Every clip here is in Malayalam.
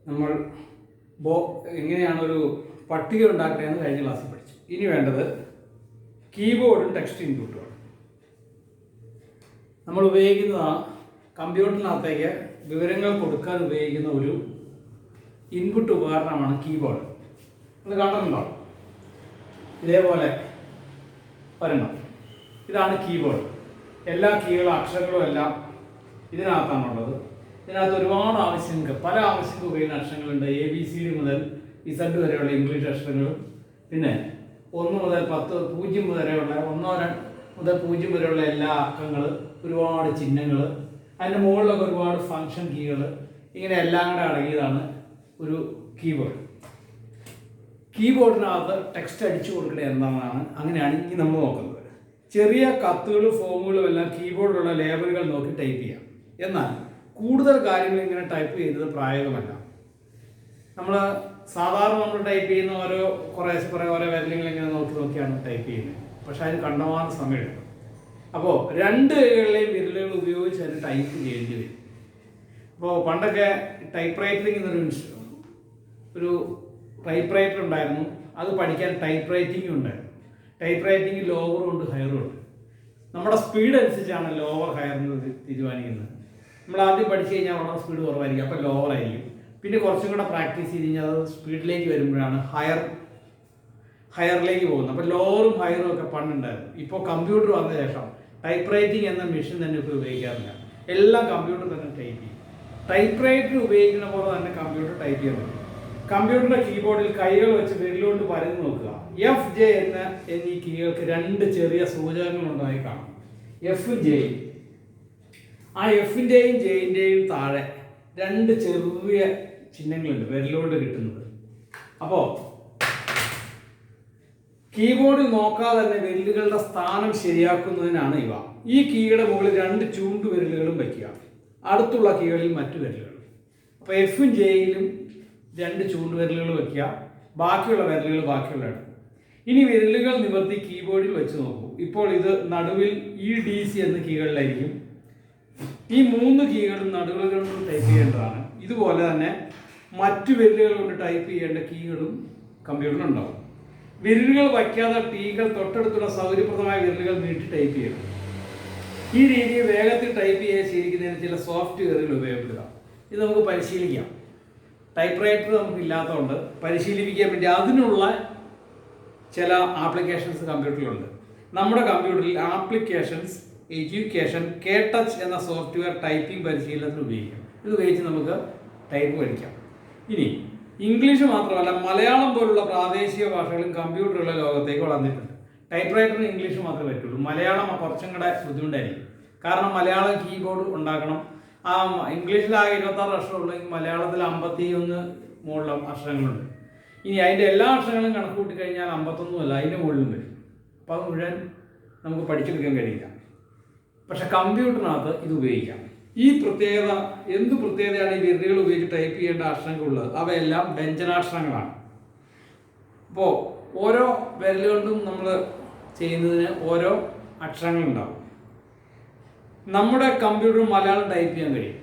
നമ്മൾ എങ്ങനെയാണ് ഒരു പട്ടിക ഉണ്ടാക്കുകയെന്ന് കഴിഞ്ഞ ക്ലാസ്സിൽ പഠിച്ചു. ഇനി വേണ്ടത് കീബോർഡും ടെക്സ്റ്റ് ഇൻപുട്ടുമാണ്. നമ്മൾ ഉപയോഗിക്കുന്ന കമ്പ്യൂട്ടറിനകത്തേക്ക് വിവരങ്ങൾ കൊടുക്കാൻ ഉപയോഗിക്കുന്ന ഒരു ഇൻപുട്ട് ഉപകരണമാണ് കീബോർഡ്. അത് കണ്ടിട്ടുണ്ടോ? ഇതേപോലെ ഒരെണ്ണം. ഇതാണ് കീബോർഡ്. എല്ലാ കീകളും അക്ഷരങ്ങളും എല്ലാം ഇതിനകത്താണുള്ളത്. ഇതിനകത്ത് ഒരുപാട് ആവശ്യങ്ങൾക്ക് പല ആവശ്യങ്ങൾക്ക് ഉപയോഗിക്കുന്ന അക്ഷരങ്ങളുണ്ട്. ABCD മുതൽ Z വരെയുള്ള ഇംഗ്ലീഷ് അക്ഷരങ്ങളും, പിന്നെ 1 മുതൽ 10 0 വരെയുള്ള 1 മുതൽ 0 വരെയുള്ള എല്ലാ അക്കങ്ങൾ, ഒരുപാട് ചിഹ്നങ്ങൾ, അതിൻ്റെ മുകളിലൊക്കെ ഒരുപാട് ഫങ്ഷൻ കീകൾ, ഇങ്ങനെ എല്ലാം കൂടെ അടങ്ങിയതാണ് ഒരു കീബോർഡ്. കീബോർഡിനകത്ത് ടെക്സ്റ്റ് അടിച്ചു കൊടുക്കേണ്ടത് എന്താണെന്നാണ് അങ്ങനെയാണ് ഇനി നമ്മൾ നോക്കുന്നത്. ചെറിയ കത്തുകളും ഫോമുകളും എല്ലാം കീബോർഡിലുള്ള ലേബലുകൾ നോക്കി ടൈപ്പ് ചെയ്യാം. എന്നാൽ കൂടുതൽ കാര്യങ്ങൾ ഇങ്ങനെ ടൈപ്പ് ചെയ്യുന്നത് പ്രായോഗികമല്ല. നമ്മൾ സാധാരണ നമ്മൾ ടൈപ്പ് ചെയ്യുന്ന ഓരോ വിരലുകൾ ഇങ്ങനെ നോക്കിയാണ് ടൈപ്പ് ചെയ്യുന്നത്. പക്ഷെ അതിന് കണ്ടമാനം സമയമെടുക്കും. അപ്പോൾ 2 കൈകളിലെയും വിരലുകൾ ഉപയോഗിച്ച് അതിന് ടൈപ്പ് ചെയ്യേണ്ടി വരും. അപ്പോൾ പണ്ടൊക്കെ ടൈപ്പ് റൈറ്റിംഗ് ഒരു ടൈപ്പ് റൈറ്റർ ഉണ്ടായിരുന്നു. അത് പഠിക്കാൻ ടൈപ്പ് റൈറ്റിംഗ് ഉണ്ടായിരുന്നു. ടൈപ്പ് റൈറ്റിംഗ് ലോവറും ഉണ്ട്, ഹയറും ഉണ്ട്. നമ്മുടെ സ്പീഡ് അനുസരിച്ചാണ് ലോവർ ഹയർ എന്ന് തീരുമാനിക്കുന്നത്. നമ്മൾ ആദ്യം പഠിച്ചു കഴിഞ്ഞാൽ വളരെ സ്പീഡ് കുറവായിരിക്കും, അപ്പോൾ ലോവർ ആയിരിക്കും. പിന്നെ കുറച്ചും കൂടെ പ്രാക്ടീസ് ചെയ്ത് കഴിഞ്ഞാൽ അത് സ്പീഡിലേക്ക് വരുമ്പോഴാണ് ഹയറിലേക്ക് പോകുന്നത്. അപ്പോൾ ലോവറും ഹയറും ഒക്കെ പണ്ടുണ്ടായിരുന്നു. ഇപ്പോൾ കമ്പ്യൂട്ടർ വന്ന ശേഷം ടൈപ്പ് റൈറ്റിംഗ് എന്ന മെഷീൻ തന്നെ ഇപ്പോൾ ഉപയോഗിക്കാറില്ല. എല്ലാം കമ്പ്യൂട്ടർ തന്നെ ടൈപ്പ് ചെയ്യും. ടൈപ്പ് റൈറ്റർ ഉപയോഗിക്കുന്ന പോലെ തന്നെ കമ്പ്യൂട്ടർ ടൈപ്പ് ചെയ്യാൻ പറ്റും. കമ്പ്യൂട്ടറിൻ്റെ കീബോർഡിൽ കൈകൾ വെച്ച് വിരലുകൊണ്ട് പരന്ന് നോക്കുക. FJ എന്നീ കീകൾക്ക് 2 ചെറിയ സൂചകങ്ങളുണ്ടായി കാണാം. Fഉം Jയും. ആ Fൻ്റെയും Jൻ്റെയും താഴെ 2 ചെറിയ ചിഹ്നങ്ങളുണ്ട് വിരലുകൊണ്ട് കിട്ടുന്നത്. അപ്പോൾ കീബോർഡിൽ നോക്കാതെ തന്നെ വിരലുകളുടെ സ്ഥാനം ശരിയാക്കുന്നതിനാണ് ഇവ. ഈ കീയുടെ മുകളിൽ 2 ചൂണ്ടു വിരലുകളും വയ്ക്കുക. അടുത്തുള്ള കീകളിൽ മറ്റു വിരലുകളും. അപ്പോൾ Fഉം Jയിലും 2 ചൂണ്ടു വിരലുകൾ വയ്ക്കുക. ബാക്കിയുള്ള വിരലുകൾ ബാക്കിയുള്ള ഇടം. ഇനി വിരലുകൾ നിവർത്തി കീബോർഡിൽ വെച്ച് നോക്കൂ. ഇപ്പോൾ ഇത് നടുവിൽ EDC എന്ന കീകളിലായിരിക്കും. ഈ 3 കീകളും നടുവുകൾ കൊണ്ട് ടൈപ്പ് ചെയ്യേണ്ടതാണ്. ഇതുപോലെ തന്നെ മറ്റു വിരലുകൾ കൊണ്ട് ടൈപ്പ് ചെയ്യേണ്ട കീകളും കമ്പ്യൂട്ടറിലുണ്ടാവും. വിരലുകൾ വയ്ക്കാതെ കീകൾ തൊട്ടടുത്തുള്ള സൗകര്യപ്രദമായ വിരലുകൾ നീട്ടി ടൈപ്പ് ചെയ്യണം. ഈ രീതിയിൽ വേഗത്തിൽ ടൈപ്പ് ചെയ്യാൻ ശീലിക്കുന്നതിന് ചില സോഫ്റ്റ്വെയറുകൾ ഉപയോഗപ്പെടുക. ഇത് നമുക്ക് പരിശീലിക്കാം. ടൈപ്പ് റൈറ്റർ നമുക്ക് ഇല്ലാത്തതുകൊണ്ട് പരിശീലിപ്പിക്കാൻ വേണ്ടി അതിനുള്ള ചില ആപ്ലിക്കേഷൻസ് കമ്പ്യൂട്ടറിലുണ്ട്. നമ്മുടെ കമ്പ്യൂട്ടറിൽ ആപ്ലിക്കേഷൻസ് എഡ്യൂക്കേഷൻ KTouch എന്ന സോഫ്റ്റ്വെയർ ടൈപ്പിംഗ് പരിശീലനത്തിന് ഉപയോഗിക്കാം. ഇത് ഉപയോഗിച്ച് നമുക്ക് ടൈപ്പ് പഠിക്കാം. ഇനി ഇംഗ്ലീഷ് മാത്രമല്ല, മലയാളം പോലുള്ള പ്രാദേശിക ഭാഷകളും കമ്പ്യൂട്ടറുകളുടെ ലോകത്തേക്ക് വളർന്നിട്ടുണ്ട്. ടൈപ്പ് റൈറ്ററിന് ഇംഗ്ലീഷ് മാത്രമേ പറ്റുള്ളൂ. മലയാളം കുറച്ചും കൂടെ ബുദ്ധിമുട്ടായിരിക്കും. കാരണം മലയാളം കീബോർഡ് ഉണ്ടാക്കണം. ഇംഗ്ലീഷിലാകെ 26 അക്ഷരമുള്ളെങ്കിൽ മലയാളത്തിൽ 51 മുകളിലും അക്ഷരങ്ങളുണ്ട്. ഇനി അതിൻ്റെ എല്ലാ അക്ഷരങ്ങളും കണക്ക് കൂട്ടി കഴിഞ്ഞാൽ 51 അല്ല, അതിൻ്റെ മുകളിലും വരും. അപ്പോൾ അത് മുഴുവൻ നമുക്ക് പഠിച്ചെടുക്കാൻ കഴിയില്ല. പക്ഷെ കമ്പ്യൂട്ടറിനകത്ത് ഇത് ഉപയോഗിക്കാം. എന്ത് പ്രത്യേകതയാണ് ഈ വിരലുകൾ ഉപയോഗിച്ച് ടൈപ്പ് ചെയ്യേണ്ട അക്ഷരങ്ങളുള്ളത്? അവയെല്ലാം വ്യഞ്ജനാക്ഷരങ്ങളാണ്. അപ്പോൾ ഓരോ വിരലുകൊണ്ടും നമ്മൾ ചെയ്യുന്നതിന് ഓരോ അക്ഷരങ്ങളുണ്ടാവും. നമ്മുടെ കമ്പ്യൂട്ടർ മലയാളം ടൈപ്പ് ചെയ്യാൻ കഴിയും.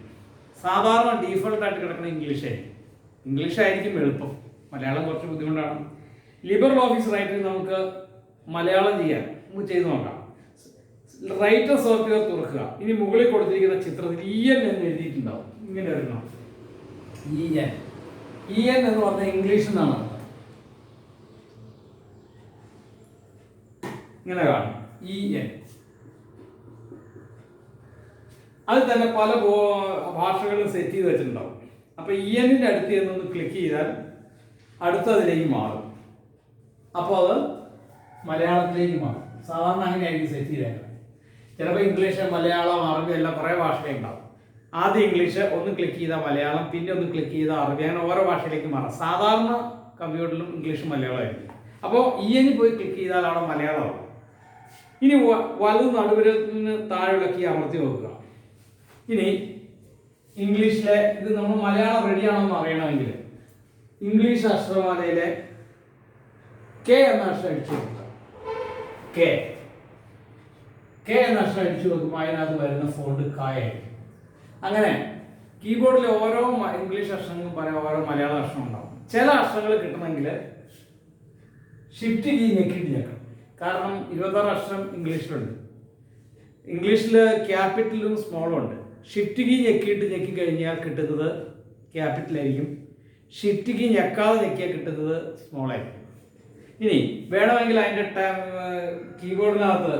സാധാരണ ഡീഫോൾട്ടായിട്ട് കിടക്കുന്ന ഇംഗ്ലീഷായിരിക്കും എളുപ്പം. മലയാളം കുറച്ച് ബുദ്ധിമുട്ടാണ്. ലിബറൽ ഓഫീസ് റൈറ്ററിൽ നമുക്ക് മലയാളം നമുക്ക് ചെയ്ത് നോക്കാം. റൈറ്റർ സോഫ്റ്റ്വെയർ തുറക്കുക. ഇനി മുകളിൽ കൊടുത്തിരിക്കുന്ന ചിത്രത്തിൽ EN എന്ന് എഴുതിയിട്ടുണ്ടാവും. ഇങ്ങനെ എഴുതണം. EN എന്ന് പറഞ്ഞാൽ ഇംഗ്ലീഷിൽ നിന്നാണ്. ഇങ്ങനെ കാണും EN. അത് തന്നെ പല ഭാഷകളും സെറ്റ് ചെയ്ത് വെച്ചിട്ടുണ്ടാവും. അപ്പോൾ ENൻ്റെ അടുത്ത് ചെന്നൊന്ന് ക്ലിക്ക് ചെയ്താൽ അടുത്തതിലേക്ക് മാറും. അപ്പോൾ അത് മലയാളത്തിലേക്ക് മാറും. സാധാരണ അങ്ങനെയായിരിക്കും സെറ്റ് ചെയ്തേക്കുന്നത്. ചിലപ്പോൾ ഇംഗ്ലീഷ്, മലയാളം, അറബി എല്ലാം കുറേ ഭാഷയുണ്ടാവും. ആദ്യം ഇംഗ്ലീഷ്, ഒന്ന് ക്ലിക്ക് ചെയ്താൽ മലയാളം, പിന്നെ ഒന്ന് ക്ലിക്ക് ചെയ്താൽ അറബി, അങ്ങനെ ഓരോ ഭാഷയിലേക്ക് മാറാം. സാധാരണ കമ്പ്യൂട്ടറിലും ഇംഗ്ലീഷും മലയാളമായിരിക്കും. അപ്പോൾ EN പോയി ക്ലിക്ക് ചെയ്താൽ അവിടെ മലയാളമാവും. ഇനി വലത് നടുവിരലിന് താഴെയുള്ള കീ അമർത്തി നോക്കുക. ഇനി ഇംഗ്ലീഷിലെ ഇത് നമ്മൾ മലയാളം റെഡിയാണോ എന്ന് അറിയണമെങ്കിൽ ഇംഗ്ലീഷ് അക്ഷരമാലയിലെ K എന്ന അക്ഷരം അടിച്ചു നോക്കുക. K എന്ന അക്ഷരം അടിച്ചു നോക്കുമ്പോൾ അതിനകത്ത് വരുന്ന ഫോണ്ട് കായായിരിക്കും. അങ്ങനെ കീബോർഡിൽ ഓരോ ഇംഗ്ലീഷ് അക്ഷരങ്ങളും പറയാൻ ഓരോ മലയാള അക്ഷരം ഉണ്ടാവും. ചില അക്ഷരങ്ങൾ കിട്ടണമെങ്കിൽ ഷിഫ്റ്റ് കീ ഞെക്കിയിട്ട് ഞെക്കണം. കാരണം 26 അക്ഷരം ഇംഗ്ലീഷിലുണ്ട്. ഇംഗ്ലീഷിൽ ക്യാപിറ്റലും സ്മോളും ഉണ്ട്. ഷിഫ്റ്റ് കീ ഞെക്കി കഴിഞ്ഞാൽ കിട്ടുന്നത് ക്യാപിറ്റലായിരിക്കും. ഷിഫ്റ്റ് കീ ഞെക്കാതെ ഞെക്കിയാൽ കിട്ടുന്നത് സ്മോളായിരിക്കും. ഇനി വേണമെങ്കിൽ അതിൻ്റെ കീബോർഡിനകത്ത്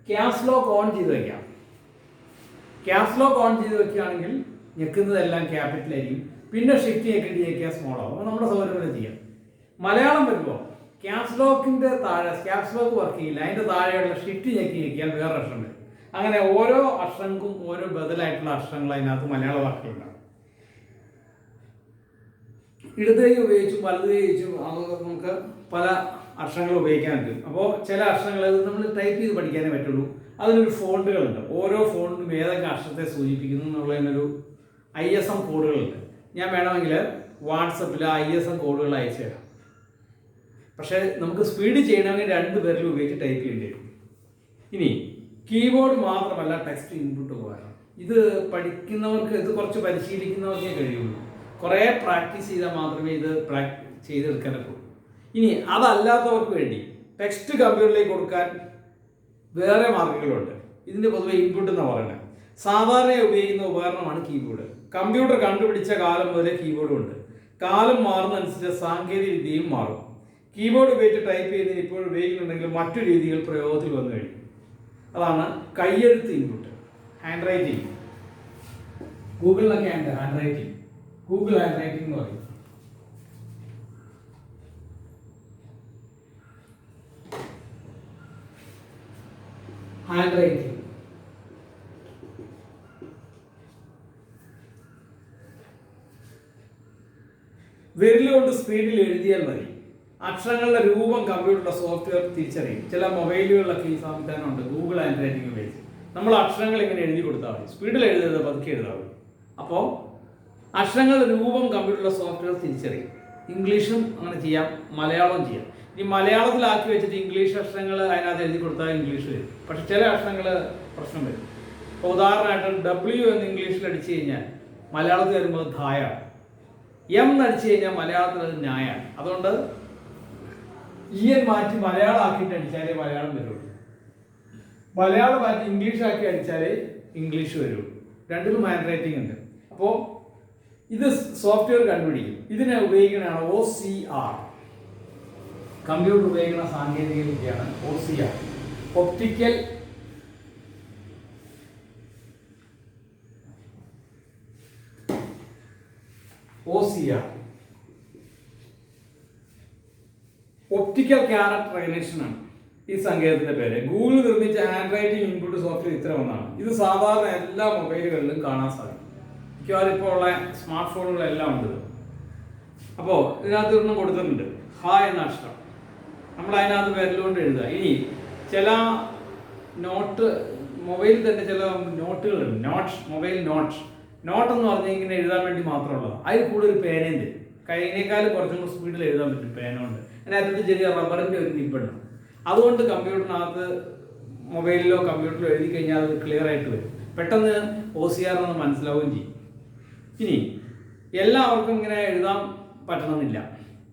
ക്യാപ്സ് ലോക്ക് ഓൺ ചെയ്ത് വയ്ക്കാം. ക്യാപ്സ് ലോക്ക് ഓൺ ചെയ്ത് വെക്കുകയാണെങ്കിൽ ഞെക്കുന്നതെല്ലാം ക്യാപിറ്റലായിരിക്കും. പിന്നെ ഷിഫ്റ്റ് ഞെക്കിയിട്ട് ഞെക്കിയാൽ സ്മോളാവും. അപ്പോൾ നമ്മുടെ സൗകര്യം ചെയ്യാം. മലയാളം വരുമ്പോൾ ക്യാപ്സ് ലോക്കിൻ്റെ താഴെ ക്യാപ്സ് ലോക്ക് വർക്ക് ചെയ്യില്ല. അതിൻ്റെ താഴെയുള്ള ഷിഫ്റ്റ് ഞെക്കിയാൽ വേറെ അക്ഷരം വരും. അങ്ങനെ ഓരോ അക്ഷരങ്ങൾക്കും ഓരോ ബദലായിട്ടുള്ള അക്ഷരങ്ങൾ അതിനകത്ത് മലയാള വാക്കുകളുണ്ടാവും. ഇടത് കൈ ഉപയോഗിച്ചും വലത് കൈ ഉപയോഗിച്ചും നമുക്ക് പല അക്ഷരങ്ങൾ ഉപയോഗിക്കാൻ പറ്റും. അപ്പോൾ ചില അക്ഷരങ്ങൾ നമ്മൾ ടൈപ്പ് ചെയ്ത് പഠിക്കാനേ പറ്റുള്ളൂ. അതിനൊരു ഫോണ്ടുകളുണ്ട്. ഓരോ ഫോണ്ടിനും ഏതൊക്കെ അക്ഷരത്തെ സൂചിപ്പിക്കുന്നു എന്നുള്ളതിനൊരു ISM കോഡുകളുണ്ട്. ഞാൻ വേണമെങ്കിൽ വാട്സപ്പിൽ ISM കോഡുകൾ അയച്ചു തരാം. പക്ഷേ നമുക്ക് സ്പീഡ് ചെയ്യണമെങ്കിൽ 2 പേരിൽ ഉപയോഗിച്ച് ടൈപ്പ് ചെയ്യേണ്ടി വരും. ഇനി കീബോർഡ് മാത്രമല്ല ടെക്സ്റ്റ് ഇൻപുട്ട് ഉപകരണം. ഇത് പഠിക്കുന്നവർക്ക്, ഇത് കുറച്ച് പരിശീലിക്കുന്നവർക്കേ കഴിയുള്ളൂ. കുറേ പ്രാക്ടീസ് ചെയ്താൽ മാത്രമേ ഇത് ചെയ്തെടുക്കാൻ പറ്റുള്ളൂ. ഇനി അതല്ലാത്തവർക്ക് വേണ്ടി ടെക്സ്റ്റ് കമ്പ്യൂട്ടറിലേക്ക് കൊടുക്കാൻ വേറെ മാർഗങ്ങളുണ്ട്. ഇതിൻ്റെ പൊതുവെ ഇൻപുട്ട് എന്ന് പറയുന്നത് സാധാരണ ഉപയോഗിക്കുന്ന ഉപകരണമാണ് കീബോർഡ്. കമ്പ്യൂട്ടർ കണ്ടുപിടിച്ച കാലം മുതലേ കീബോർഡും ഉണ്ട്. കാലം മാറുന്നതനുസരിച്ച് സാങ്കേതിക വിദ്യയും മാറും. കീബോർഡ് ഉപയോഗിച്ച് ടൈപ്പ് ചെയ്യുന്നതിന് ഇപ്പോൾ ഉപയോഗിക്കുന്നുണ്ടെങ്കിൽ മറ്റു രീതികൾ പ്രയോഗത്തിൽ വന്നു കഴിഞ്ഞു. അതാണ് കയ്യെഴുത്ത് ഇൻപുട്ട്, ഹാൻഡ് റൈറ്റിംഗ്. ഗൂഗിളിലൊക്കെ ഉണ്ട് hand writing, Google hand writing എന്ന് പറയും. ഹാൻഡ് റൈറ്റിംഗ് വിരലുകൊണ്ട് സ്പീഡിൽ എഴുതിയാൽ മതി. അക്ഷരങ്ങളുടെ രൂപം കമ്പ്യൂട്ടറിന്റെ സോഫ്റ്റ്വെയർ തിരിച്ചറിയും. ചില മൊബൈലുകളിലൊക്കെ ഈ സംവിധാനമുണ്ട്. ഗൂഗിൾ ഹാൻഡ് റൈറ്റിംഗ് ഉപയോഗിച്ച് നമ്മൾ അക്ഷരങ്ങൾ ഇങ്ങനെ എഴുതി കൊടുത്താൽ മതി. സ്പീഡിൽ എഴുതരുത്, പതുക്കെ എഴുതാൽ മതി. അപ്പോൾ അക്ഷരങ്ങളുടെ രൂപം കമ്പ്യൂട്ടറിലെ സോഫ്റ്റ്വെയർ തിരിച്ചറിയും. ഇംഗ്ലീഷും അങ്ങനെ ചെയ്യാം, മലയാളവും ചെയ്യാം. ഈ മലയാളത്തിലാക്കി വെച്ചിട്ട് ഇംഗ്ലീഷ് അക്ഷരങ്ങൾ അതിനകത്ത് എഴുതി കൊടുത്താൽ ഇംഗ്ലീഷ് വരും. പക്ഷെ ചില അക്ഷരങ്ങൾ പ്രശ്നം വരും. ഇപ്പോൾ ഉദാഹരണമായിട്ട് W എന്ന് ഇംഗ്ലീഷിൽ അടിച്ചു കഴിഞ്ഞാൽ മലയാളത്തിൽ വരുമ്പോൾ ധായ, M എന്നടിച്ചു കഴിഞ്ഞാൽ മലയാളത്തിൽ അത് ന്യായാണ്. അതുകൊണ്ട് EN മാറ്റി മലയാളം ആക്കിയിട്ട് അടിച്ചാലേ മലയാളം വരുള്ളൂ. മലയാളം മാറ്റി ഇംഗ്ലീഷ് ആക്കി അടിച്ചാലേ ഇംഗ്ലീഷ് വരുള്ളൂ. രണ്ടിലും ഹാൻഡ് റൈറ്റിംഗ് ഉണ്ട്. അപ്പോൾ ഇത് സോഫ്റ്റ്വെയർ കണ്ടുപിടിക്കും. ഇതിനെ ഉപയോഗിക്കുന്നതാണ് OCR. കമ്പ്യൂട്ടർ ഉപയോഗിക്കുന്ന സാങ്കേതിക വിദ്യയാണ് OCR, optical optical character recognition ആണ് ഈ സങ്കേതത്തിന്റെ പേര്. ഗൂഗിൾ നിർമ്മിച്ച ഹാൻഡ് റൈറ്റിംഗ് ഇൻപുട്ട് സോഫ്റ്റ്വെയർ ഇത്ര ഒന്നാണ്. ഇത് സാധാരണ എല്ലാ മൊബൈലുകളിലും കാണാൻ സാധിക്കും. മിക്കവാറും ഇപ്പോൾ ഉള്ള സ്മാർട്ട് ഫോണുകളെല്ലാം ഉണ്ട്. അപ്പോൾ ഇതിനകത്ത് ഒരെണ്ണം കൊടുത്തിട്ടുണ്ട്, ഹ എന്ന അക്ഷരം. നമ്മൾ അതിനകത്ത് വിരലുകൊണ്ട് എഴുതുക. ഇനി ചില മൊബൈലിൽ തന്നെ ചില നോട്ടുകളുണ്ട്. മൊബൈൽ നോട്ട് എന്ന് പറഞ്ഞാൽ ഇങ്ങനെ എഴുതാൻ വേണ്ടി മാത്രമുള്ളതാണ്. അതിൽ കൂടുതൽ പേനയും തരും. കൈനേക്കാളും കുറച്ചും കൂടി സ്പീഡിൽ എഴുതാൻ പറ്റും പേന കൊണ്ട്. അതിനകത്ത് ചെറിയ റബ്ബറിൻ്റെ ഒരു നിപ്പുണ്ട്. അതുകൊണ്ട് കമ്പ്യൂട്ടറിനകത്ത് മൊബൈലിലോ കമ്പ്യൂട്ടറിലോ എഴുതി കഴിഞ്ഞാൽ അത് ക്ലിയർ ആയിട്ട് വരും. പെട്ടെന്ന് OCR എന്ന് മനസ്സിലാവുകയും ചെയ്യും. ഇനി എല്ലാവർക്കും ഇങ്ങനെ എഴുതാൻ പറ്റണമെന്നില്ല.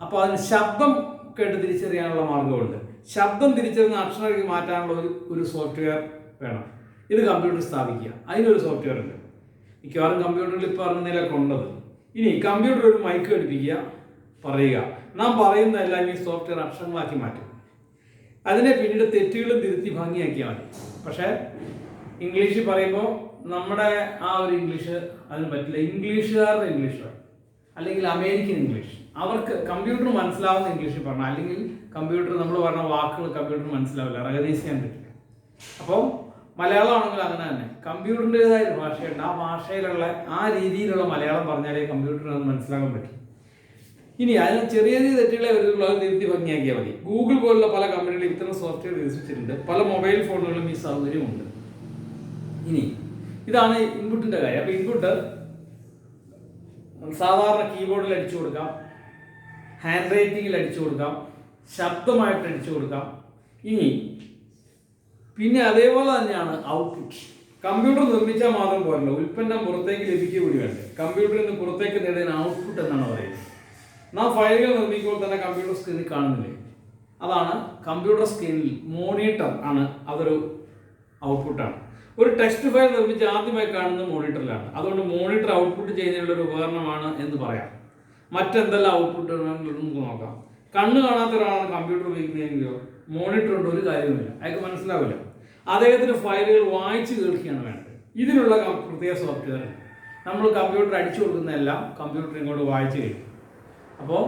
അപ്പോൾ അതിന് ശബ്ദം കേട്ട് തിരിച്ചറിയാനുള്ള മാർഗമുണ്ട്. ശബ്ദം തിരിച്ചറിയുന്ന അക്ഷരങ്ങൾ മാറ്റാനുള്ള ഒരു സോഫ്റ്റ്വെയർ വേണം. ഇത് കമ്പ്യൂട്ടർ സ്ഥാപിക്കുക. അതിനൊരു സോഫ്റ്റ്വെയർ ഉണ്ട്. മിക്കവാറും കമ്പ്യൂട്ടറിൽ ഇപ്പോൾ ഇറങ്ങുന്നതിലൊക്കെ ഉണ്ടത്. ഇനി കമ്പ്യൂട്ടർ ഒരു മൈക്ക് ഘടിപ്പിക്കുക, പറയുക. നാം പറയുന്നതെല്ലാം ഈ സോഫ്റ്റ്വെയർ അക്ഷരങ്ങളാക്കി മാറ്റും. അതിനെ പിന്നീട് തെറ്റുകളും തിരുത്തി ഭംഗിയാക്കിയാൽ മതി. പക്ഷേ ഇംഗ്ലീഷിൽ പറയുമ്പോൾ നമ്മുടെ ആ ഒരു ഇംഗ്ലീഷ് അതിന് പറ്റില്ല. ഇംഗ്ലീഷുകാരുടെ ഇംഗ്ലീഷ് അല്ലെങ്കിൽ അമേരിക്കൻ ഇംഗ്ലീഷ്, അവർക്ക് കമ്പ്യൂട്ടർ മനസ്സിലാവുന്ന ഇംഗ്ലീഷിൽ പറഞ്ഞാൽ, അല്ലെങ്കിൽ കമ്പ്യൂട്ടർ നമ്മൾ പറഞ്ഞ വാക്കുകൾ കമ്പ്യൂട്ടർ മനസ്സിലാവില്ല, റെക്കഗ്നൈസ് ചെയ്യാൻ പറ്റില്ല. അപ്പോൾ മലയാളം ആണെങ്കിൽ അങ്ങനെ തന്നെ കമ്പ്യൂട്ടറിൻ്റെതായ ഒരു ഭാഷയുണ്ട്. ആ ഭാഷയിലുള്ള ആ രീതിയിലുള്ള മലയാളം പറഞ്ഞാലേ കമ്പ്യൂട്ടറിന് അത് മനസ്സിലാക്കാൻ പറ്റും. ഇനി അതിന് ചെറിയ ചെറിയ തെറ്റുകളെ വരുള്ളൂ, അത് തിരുത്തി ഭംഗിയാക്കിയാൽ മതി. ഗൂഗിൾ പോലുള്ള പല കമ്പനികളും ഇത്തരം സോഫ്റ്റ്വെയർ വികസിച്ചിട്ടുണ്ട്. പല മൊബൈൽ ഫോണുകളിലും ഈ സൗകര്യമുണ്ട്. ഇനി ഇതാണ് ഇൻപുട്ടിൻ്റെ കാര്യം. അപ്പോൾ ഇൻപുട്ട് സാധാരണ കീബോർഡിൽ അടിച്ചു കൊടുക്കാം, ഹാൻഡ് റൈറ്റിങ്ങിൽ അടിച്ചു കൊടുക്കാം, ശബ്ദമായിട്ട് അടിച്ചു കൊടുക്കാം. ഇനി പിന്നെ അതേപോലെ തന്നെയാണ് ഔട്ട്പുട്ട്. കമ്പ്യൂട്ടർ നിർമ്മിച്ചാൽ മാത്രം പോരല്ലോ, ഉൽപ്പന്നം പുറത്തേക്ക് ലഭിക്കുക കൂടി വേണ്ടേ. കമ്പ്യൂട്ടറിൽ നിന്ന് പുറത്തേക്ക് നേടുന്ന ഔട്ട്പുട്ട് എന്നാണ് പറയുന്നത്. നാം ഫയലുകൾ നിർമ്മിക്കുമ്പോൾ തന്നെ കമ്പ്യൂട്ടർ സ്ക്രീനിൽ കാണുന്നില്ലേ, അതാണ് കമ്പ്യൂട്ടർ സ്ക്രീനിൽ മോണിറ്റർ ആണ്, അതൊരു ഔട്ട്പുട്ടാണ്. ഒരു ടെക്സ്റ്റ് ഫയൽ നിർമ്മിച്ച് ആദ്യമായി കാണുന്നത് മോണിറ്ററിലാണ്. അതുകൊണ്ട് മോണിറ്റർ ഔട്ട്പുട്ട് ചെയ്യുന്നതിനുള്ള ഒരു ഉപകരണമാണ് എന്ന് പറയാം. മറ്റെന്തെല്ലാം ഔട്ട്പുട്ട് നമുക്ക് നോക്കാം. കണ്ണ് കാണാത്ത ഒരാളാണ് കമ്പ്യൂട്ടർ ഉപയോഗിക്കുന്നതെങ്കിലോ മോണിറ്റർ കൊണ്ട് ഒരു കാര്യവുമില്ല, അയാൾക്ക് മനസ്സിലാവില്ല. അദ്ദേഹത്തിന് ഫയലുകൾ വായിച്ച് കേൾക്കുകയാണ് വേണ്ടത്. ഇതിനുള്ള പ്രത്യേക സോഫ്റ്റ്വെയർ നമ്മൾ കമ്പ്യൂട്ടർ അടിച്ചു കൊടുക്കുന്നതെല്ലാം കമ്പ്യൂട്ടർ ഇങ്ങോട്ട് വായിച്ച് കേൾക്കും. അപ്പോൾ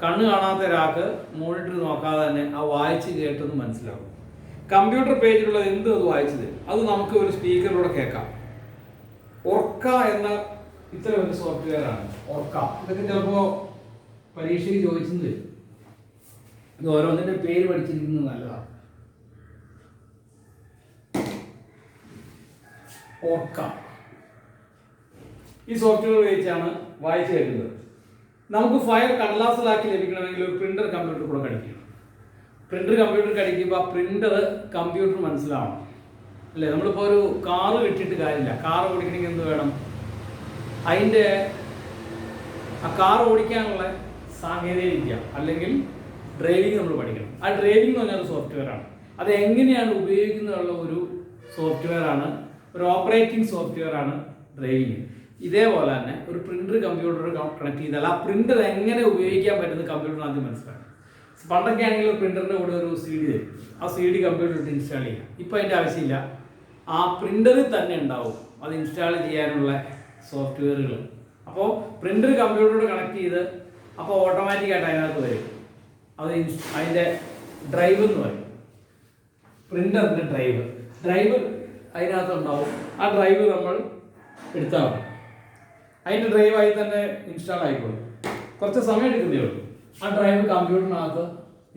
കണ്ണ് കാണാത്ത ഒരാൾക്ക് മോണിറ്റർ നോക്കാതെ തന്നെ ആ വായിച്ച് കേട്ടെന്ന് മനസ്സിലാവും. കമ്പ്യൂട്ടർ പേജിലുള്ള എന്തും അത് വായിച്ചു തരും. അത് നമുക്ക് ഒരു സ്പീക്കറിലൂടെ കേൾക്കാം. ഓർക്ക എന്ന ഇത്തരം ഒരു സോഫ്റ്റ്വെയർ ആണ് ഓർക്ക. ഇതൊക്കെ ചിലപ്പോൾ പരീക്ഷയ്ക്ക് ചോദിച്ചെന്ന് വരും. ഇത് ഓരോന്നിൻ്റെ പേര് പഠിച്ചിരിക്കുന്നത് നല്ലതാണ്. ഓർക്ക ഈ സോഫ്റ്റ്വെയർ ഉപയോഗിച്ചാണ് വായിച്ചു കേൾക്കുന്നത്. നമുക്ക് ഫയൽ കടലാസിലാക്കി ലഭിക്കണമെങ്കിൽ ഒരു പ്രിന്റർ കമ്പ്യൂട്ടർ കൂടെ കടിക്കണം. പ്രിന്റർ കമ്പ്യൂട്ടർ കടിക്കുമ്പോൾ ആ പ്രിന്റർ കമ്പ്യൂട്ടർ മനസ്സിലാവണം അല്ലേ. നമ്മളിപ്പോൾ ഒരു കാറ് കിട്ടിയിട്ട് കാര്യമില്ല. കാറ് ഓടിക്കണമെങ്കിൽ എന്ത് വേണം, അതിൻ്റെ ആ കാർ ഓടിക്കാനുള്ള സാങ്കേതിക വിദ്യ അല്ലെങ്കിൽ ഡ്രൈവിംഗ് നമ്മൾ പഠിക്കണം. ആ ഡ്രൈവിംഗ് എന്ന് പറഞ്ഞാൽ ഒരു സോഫ്റ്റ്വെയർ ആണ്. അത് എങ്ങനെയാണ് ഉപയോഗിക്കുന്നതുള്ള ഒരു സോഫ്റ്റ്വെയർ ആണ്, ഒരു ഓപ്പറേറ്റിംഗ് സോഫ്റ്റ്വെയർ ആണ് ഡ്രൈവിംഗ്. ഇതേപോലെ തന്നെ ഒരു പ്രിന്റർ കമ്പ്യൂട്ടർ കണക്ട് ചെയ്താൽ ആ പ്രിന്റർ എങ്ങനെ ഉപയോഗിക്കാൻ പറ്റുന്നത് കമ്പ്യൂട്ടറിന് ആദ്യം മനസ്സിലാക്കും. പണ്ടൊക്കെ ആണെങ്കിൽ പ്രിന്ററിൻ്റെ കൂടെ ഒരു CD തരും. ആ CD കമ്പ്യൂട്ടറിൽ ഇൻസ്റ്റാൾ ചെയ്യാം. ഇപ്പോൾ അതിൻ്റെ ആവശ്യമില്ല, ആ പ്രിന്ററിൽ തന്നെ ഉണ്ടാവും അത് ഇൻസ്റ്റാൾ ചെയ്യാനുള്ള സോഫ്റ്റ്വെയറുകൾ. അപ്പോൾ പ്രിന്റർ കമ്പ്യൂട്ടറോട് കണക്ട് ചെയ്ത് അപ്പോൾ ഓട്ടോമാറ്റിക്കായിട്ട് അതിനകത്ത് വരും. അത് അതിൻ്റെ ഡ്രൈവ് എന്ന് പറയും. പ്രിന്ററിൻ്റെ ഡ്രൈവ് അതിനകത്ത് ഉണ്ടാവും. ആ ഡ്രൈവ് നമ്മൾ എടുത്താൽ മതി, അതിൻ്റെ ഡ്രൈവായി തന്നെ ഇൻസ്റ്റാൾ ആയിക്കോളും. കുറച്ച് സമയം എടുക്കുന്നതേ ഉള്ളൂ. ആ ഡ്രൈവ് കമ്പ്യൂട്ടറിനകത്ത്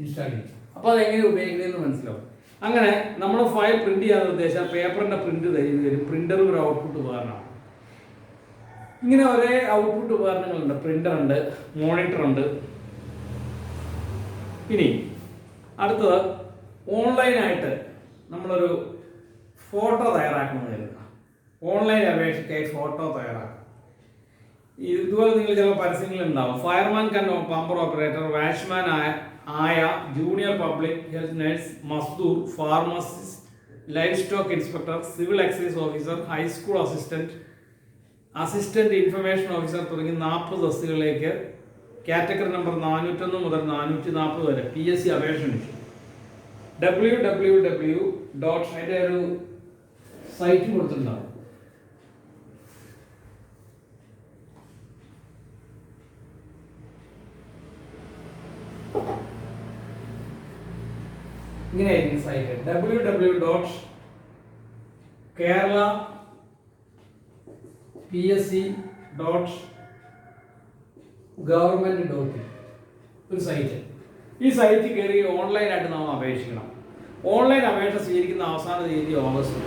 ഇൻസ്റ്റാൾ ചെയ്യും. അപ്പോൾ അതെങ്ങനെ ഉപയോഗിക്കുന്നതെന്ന് മനസ്സിലാവും. അങ്ങനെ നമ്മുടെ ഫയൽ പ്രിന്റ് ചെയ്യാൻ ഉദ്ദേശിച്ചാൽ പേപ്പറിൻ്റെ പ്രിന്റ് തരും. പ്രിന്റർ ഒരു ഔട്ട്പുട്ട് ഉപകരണമാണ്. ഇങ്ങനെ ഒരേ ഔട്ട്പുട്ട് ഉപകരണങ്ങളുണ്ട്. പ്രിന്റർ ഉണ്ട്, മോണിറ്റർ ഉണ്ട്. ഇനി അടുത്തത് ഓൺലൈനായിട്ട് നമ്മളൊരു ഫോട്ടോ തയ്യാറാക്കുന്നത്. ഓൺലൈൻ അപേക്ഷയ്ക്കായി ഫോട്ടോ തയ്യാറാക്കും. ഇതുപോലെ നിങ്ങൾ ചില പരസ്യങ്ങളുണ്ടാവും. Fireman cum pumper operator, watchman ആയ, ജൂനിയർ പബ്ലിക് ഹെൽത്ത് നഴ്സ്, മസ്ദൂർ, pharmacist, livestock inspector, civil excise officer, high school assistant information officer തുടങ്ങി 40 തസ്തികകളിലേക്ക് കാറ്റഗറി നമ്പർ 401 മുതൽ 440 വരെ PSC അപേക്ഷ ക്ഷണിച്ചു. www. അതിൻ്റെ ഒരു സൈറ്റ് കൊടുത്തിട്ടുണ്ടാവും. ഇങ്ങനെയായിരിക്കും സൈറ്റ്. www.kerala.psc.government.in ഒരു സൈറ്റ്. ഈ സൈറ്റിൽ കയറി ഓൺലൈനായിട്ട് നാം അപേക്ഷിക്കണം. ഓൺലൈൻ അപേക്ഷ സ്വീകരിക്കുന്ന അവസാന തീയതി ഓഗസ്റ്റ്.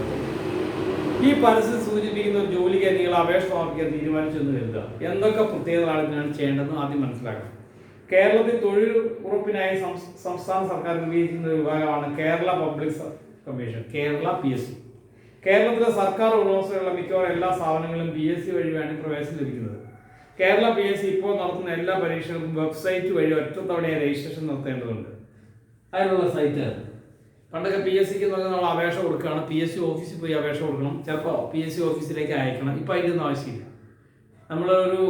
ഈ പരസ്യം സൂചിപ്പിക്കുന്ന ഒരു ജോലിക്ക് നിങ്ങൾ അപേക്ഷ സമർപ്പിക്കാൻ തീരുമാനിച്ചെന്ന് കരുതുക. എന്തൊക്കെ പ്രത്യേകതകളാണ് ഇതിനാണ് ചെയ്യേണ്ടതെന്ന് ആദ്യം മനസ്സിലാക്കണം. കേരളത്തിൽ തൊഴിൽ ഉറപ്പിനായി സംസ്ഥാന സർക്കാർ നിയോഗിക്കുന്ന ഒരു വിഭാഗമാണ് Kerala public commission, Kerala PSC. കേരളത്തിലെ സർക്കാർ ഉടമസ്ഥയുള്ള മിക്കവാറും എല്ലാ സ്ഥാപനങ്ങളിലും PSC വഴിയാണ് പ്രവേശനം ലഭിക്കുന്നത്. കേരള PSC ഇപ്പോൾ നടത്തുന്ന എല്ലാ പരീക്ഷകൾക്കും വെബ്സൈറ്റ് വഴി ഒറ്റത്തവണയായി രജിസ്ട്രേഷൻ നടത്തേണ്ടതുണ്ട്. അതിനുള്ള സൈറ്റ് പണ്ടൊക്കെ PSCക്ക് നമ്മൾ അപേക്ഷ കൊടുക്കുകയാണ്. PSC ഓഫീസിൽ പോയി അപേക്ഷ കൊടുക്കണം. ചിലപ്പോൾ PSC ഓഫീസിലേക്ക് അയക്കണം. ഇപ്പോൾ അതിൻ്റെ ആവശ്യമില്ല. നമ്മളൊരു